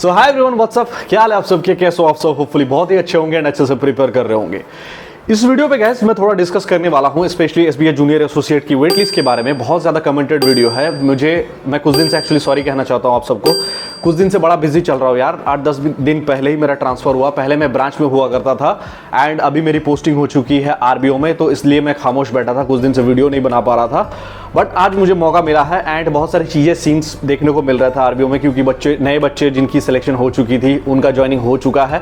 सो hi everyone, WhatsApp, क्या हाल है आप सबके, कैसे हो आप सब? होपफुली बहुत ही अच्छे होंगे एंड अच्छे से प्रिपेयर कर रहे होंगे। इस वीडियो पे गाइस मैं थोड़ा डिस्कस करने वाला हूं स्पेशली एसबीआई जूनियर एसोसिएट की वेट लिस्ट के बारे में। बहुत ज़्यादा कमेंटेड वीडियो है। मैं कुछ दिन से एक्चुअली सॉरी कहना चाहता हूं आप सबको। कुछ दिन से बड़ा बिजी चल रहा हूं यार। 8-10 दिन पहले ही मेरा ट्रांसफर हुआ। पहले मैं ब्रांच में हुआ करता था एंड अभी मेरी पोस्टिंग हो चुकी है आरबीओ में, तो इसलिए मैं खामोश बैठा था, कुछ दिन से वीडियो नहीं बना पा रहा था। बट आज मुझे मौका मिला है एंड बहुत सारी चीज़ें सीन्स देखने को मिल रहा था आरबीओ में, क्योंकि नए बच्चे जिनकी सिलेक्शन हो चुकी थी उनका ज्वाइनिंग हो चुका है।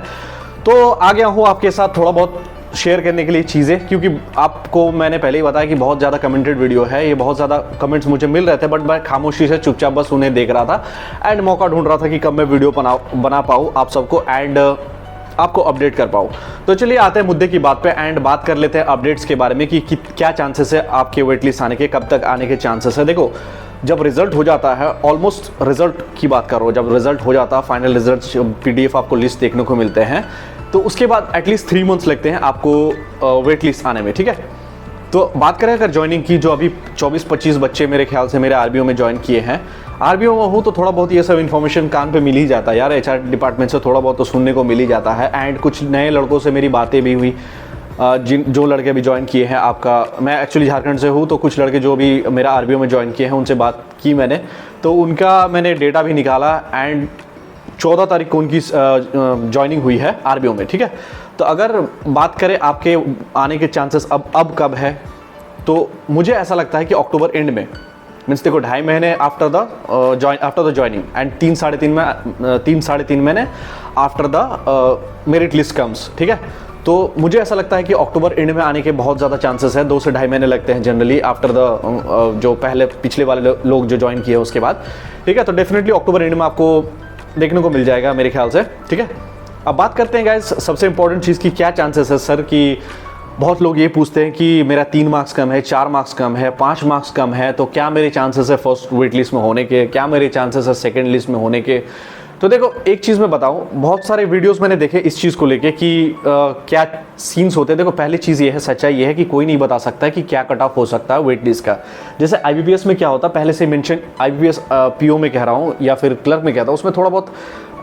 तो आ गया हूँ आपके साथ थोड़ा बहुत शेयर करने के लिए चीज़ें, क्योंकि आपको मैंने पहले ही बताया कि बहुत ज़्यादा कमेंटेड वीडियो है ये। बहुत ज़्यादा कमेंट्स मुझे मिल रहे थे बट मैं खामोशी से चुपचाप बस उन्हें देख रहा था एंड मौका ढूंढ रहा था कि कब मैं वीडियो बना पाऊँ आप सबको एंड आपको अपडेट कर पाऊँ। तो चलिए आते हैं मुद्दे की बात पे एंड बात कर लेते हैं अपडेट्स के बारे में कि क्या चांसेस है आपके वेट लिस्ट आने के, कब तक आने के चांसेस है। देखो, जब रिजल्ट हो जाता है, ऑलमोस्ट रिजल्ट की बात कर रहा हूँ, जब रिजल्ट हो जाता है, फाइनल रिजल्ट पीडीएफ आपको लिस्ट देखने को मिलते हैं, तो उसके बाद एटलीस्ट 3 मंथ्स लगते हैं आपको वेट लिस्ट आने में, ठीक है। तो बात करें अगर ज्वाइनिंग की, जो अभी 24-25 बच्चे मेरे ख्याल से मेरे आरबीओ में ज्वाइन किए हैं। आरबीओ में हूँ तो थोड़ा बहुत ये सब इन्फॉर्मेशन कान पे मिल ही जाता है यार। एचआर डिपार्टमेंट से थोड़ा बहुत तो सुनने को मिल ही जाता है एंड कुछ नए लड़कों से मेरी बातें भी हुई, जो लड़के अभी ज्वाइन किए हैं। मैं एक्चुअली झारखंड से हूँ, तो कुछ लड़के जो भी मेरा आरबीओ में ज्वाइन किए हैं उनसे बात की मैंने, तो उनका मैंने डेटा भी निकाला एंड 14 तारीख को उनकी ज्वाइनिंग हुई है आरबीओ में, ठीक है। तो अगर बात करें आपके आने के चांसेस अब कब है, तो मुझे ऐसा लगता है कि अक्टूबर एंड में, मीन्स देखो 2.5 महीने आफ्टर द ज्वाइनिंग एंड 3-3.5 महीने after the merit list comes, ठीक है। तो मुझे ऐसा लगता है कि अक्टूबर एंड में आने के बहुत ज़्यादा चांसेस है। 2 से 2.5 महीने लगते हैं जनरली आफ्टर द जो पिछले वाले लोग जो ज्वाइन किए उसके बाद, ठीक है। तो डेफिनेटली अक्टूबर एंड में आपको देखने को मिल जाएगा मेरे ख्याल से, ठीक है। अब बात करते हैं गाइस सबसे इंपॉर्टेंट चीज़ की, क्या चांसेस है सर कि बहुत लोग ये पूछते हैं कि मेरा 3 मार्क्स कम है, 4 मार्क्स कम है, 5 मार्क्स कम है, तो क्या मेरे चांसेस है फर्स्ट वेट लिस्ट में होने के, क्या मेरे चांसेस है सेकेंड लिस्ट में होने के। तो देखो एक चीज़ मैं बताऊं, बहुत सारे वीडियोस मैंने देखे इस चीज़ को लेके कि क्या सीन्स होते हैं। देखो पहली चीज़ ये है, सच्चाई ये है कि कोई नहीं बता सकता है कि क्या कट ऑफ हो सकता है वेट लिस्ट का। जैसे आईबीपीएस में क्या होता है, पहले से मेंशन, आईबीपीएस पीओ में कह रहा हूँ या फिर क्लर्क में कहता हूँ, उसमें थोड़ा बहुत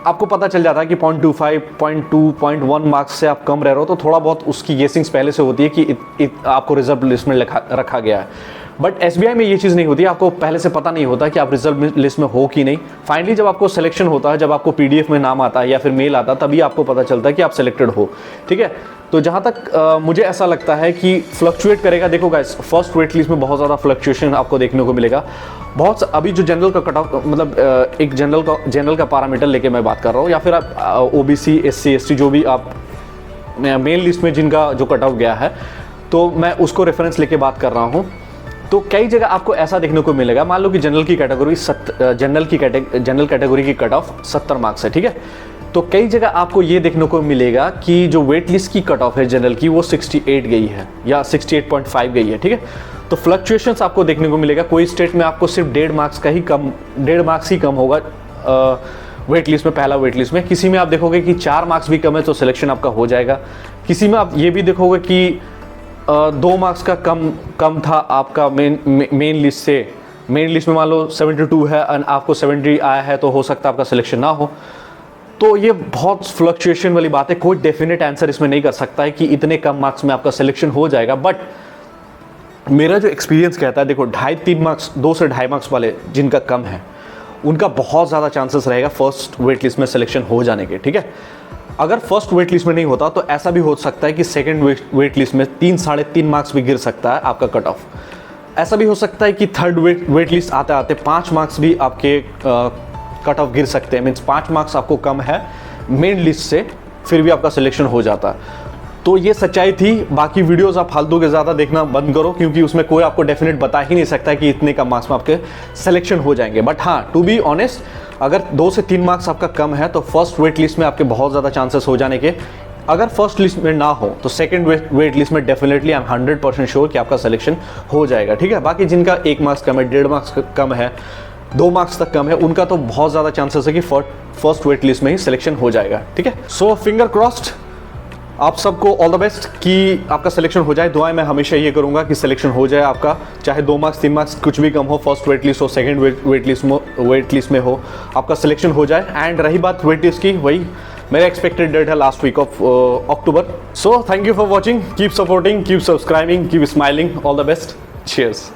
आपको पता चल जाता है कि 0.25, 0.2, 0.1 मार्क्स से आप कम रह रहे हो, तो थोड़ा बहुत उसकी गेसिंग्स पहले से होती है कि आपको रिजर्व लिस्ट में रखा गया है। बट एसबीआई में ये चीज़ नहीं होती, आपको पहले से पता नहीं होता कि आप रिजर्व लिस्ट में हो कि नहीं। फाइनली जब आपको सिलेक्शन होता है, जब आपको पीडीएफ में नाम आता है या फिर मेल आता है, तभी आपको पता चलता है कि आप सिलेक्टेड हो, ठीक है। तो जहाँ तक मुझे ऐसा लगता है कि फ्लक्चुएट करेगा। देखो गाइस, फर्स्ट वेट लिस्ट में बहुत ज़्यादा फ्लक्चुएशन आपको देखने को मिलेगा। अभी जो जनरल का कट ऑफ, मतलब एक जनरल का पैरामीटर लेके मैं बात कर रहा हूँ, या फिर आप ओबीसी, एससी, एसटी जो भी आप मेन लिस्ट में जिनका जो कट ऑफ गया है, तो मैं उसको रेफरेंस लेके बात कर रहा हूँ। तो कई जगह आपको ऐसा देखने को मिलेगा, मान लो कि जनरल कैटेगरी की कट ऑफ 70 मार्क्स है, ठीक है। तो कई जगह आपको ये देखने को मिलेगा कि जो वेट लिस्ट की कट ऑफ है जनरल की, वो 68 गई है या 68.5 गई है, ठीक है। तो फ्लक्चुएशंस आपको देखने को मिलेगा। कोई स्टेट में आपको सिर्फ 1.5 मार्क्स ही कम होगा वेट लिस्ट में, पहला वेट लिस्ट में। किसी में आप देखोगे कि 4 मार्क्स भी कम है तो सिलेक्शन आपका हो जाएगा। किसी में आप ये भी देखोगे कि 2 मार्क्स का कम था आपका मेन लिस्ट से। मेन लिस्ट में मान लो 72 है और आपको 70 आया है, तो हो सकता है आपका सिलेक्शन ना हो। तो ये बहुत फ्लक्चुएशन वाली बात है। कोई डेफिनेट आंसर इसमें नहीं कर सकता है कि इतने कम मार्क्स में आपका सिलेक्शन हो जाएगा। बट मेरा जो एक्सपीरियंस कहता है, देखो 2.5-3 मार्क्स, 2 से 2.5 मार्क्स वाले जिनका कम है, उनका बहुत ज़्यादा चांसेस रहेगा फर्स्ट वेट लिस्ट में सिलेक्शन हो जाने के, ठीक है। अगर फर्स्ट वेट लिस्ट में नहीं होता तो ऐसा भी हो सकता है कि सेकंड वेट लिस्ट में 3-3.5 मार्क्स भी गिर सकता है आपका कट ऑफ। ऐसा भी हो सकता है कि थर्ड वेट लिस्ट आते आते 5 मार्क्स भी आपके कट ऑफ गिर सकते हैं। मीन्स 5 मार्क्स आपको कम है मेन लिस्ट से, फिर भी आपका सिलेक्शन हो जाता है। तो ये सच्चाई थी। बाकी वीडियोस आप फालतू के ज़्यादा देखना बंद करो, क्योंकि उसमें कोई आपको डेफिनेट बता ही नहीं सकता कि इतने कम मार्क्स में आपके सिलेक्शन हो जाएंगे। बट हाँ, टू बी ऑनेस्ट, अगर 2 से 3 मार्क्स आपका कम है तो फर्स्ट वेट लिस्ट में आपके बहुत ज़्यादा चांसेस हो जाने के। अगर फर्स्ट लिस्ट में ना हो तो सेकंड वेट लिस्ट में डेफिनेटली आई एम 100% श्योर कि आपका सिलेक्शन हो जाएगा, ठीक है। बाकी जिनका 1 मार्क्स कम है, 1.5 मार्क्स कम है, 2 मार्क्स तक कम है, उनका तो बहुत ज़्यादा चांसेस है कि फर्स्ट वेट लिस्ट में ही सिलेक्शन हो जाएगा, ठीक है। सो फिंगर क्रॉस्ड, आप सबको ऑल द बेस्ट कि आपका सिलेक्शन हो जाए। दुआएं मैं हमेशा ये करूंगा कि सिलेक्शन हो जाए आपका, चाहे 2 मार्क्स 3 मार्क्स कुछ भी कम हो, फर्स्ट वेट लिस्ट हो, सेकंड वेट लिस्ट में हो, आपका सिलेक्शन हो जाए। एंड रही बात वेट लिस्ट की, वही मेरा एक्सपेक्टेड डेट है last week of October. So thank you for watching, keep supporting, keep subscribing, keep smiling, all the best, cheers.